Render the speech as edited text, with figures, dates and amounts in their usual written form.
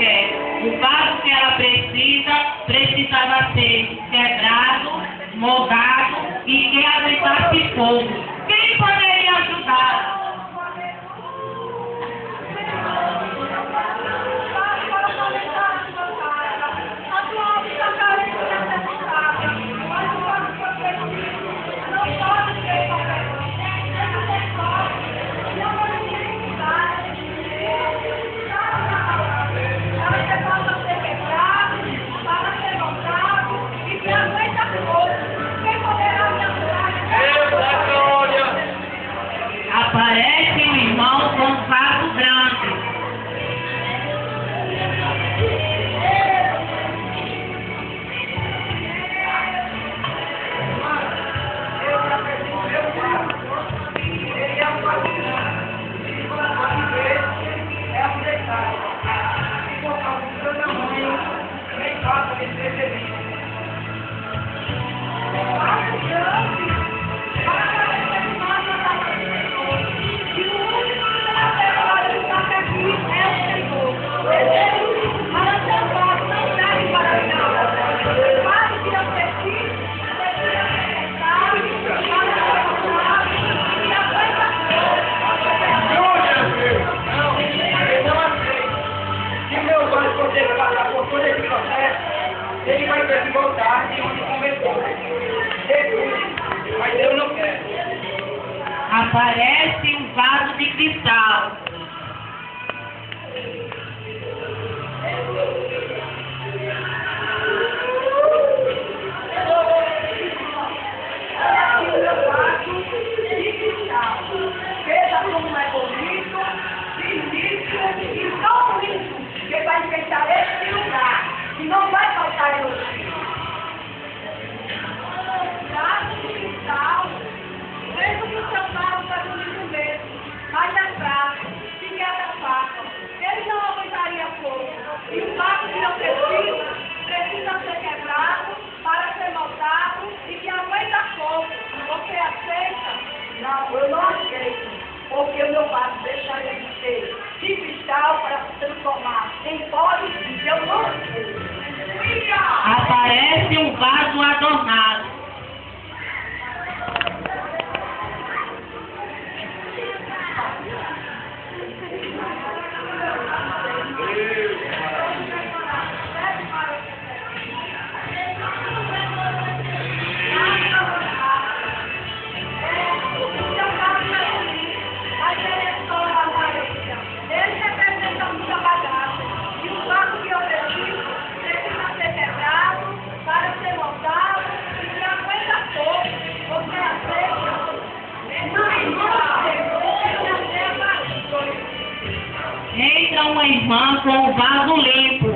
quer. O vaso que ela precisava ser quebrado, moldado e que aguentasse fogo. Quem poderia ajudar? Aparece um irmão com um vaso grande. Ele vai ter que voltar de onde começou. Mas Deus não quer. Aparece um vaso de cristal. Veja como é bonito, lindíssimo e tão lindo que vai enfeitar este lugar. E não vai faltar elogio. Vaso de cristal. Veja que o seu vaso está bonito mesmo. Mas é fraco, se quebra fácil. Ele não aguentaria fogo. E o vaso que não precisa ser quebrado para ser moldado e que aguenta fogo. Você aceita? Não, eu não aceito. Porque o meu vaso deixaria de ser de cristal para se transformar em pó e eu não aceito. Aparece um vaso adornado. Entra uma irmã com o vaso limpo.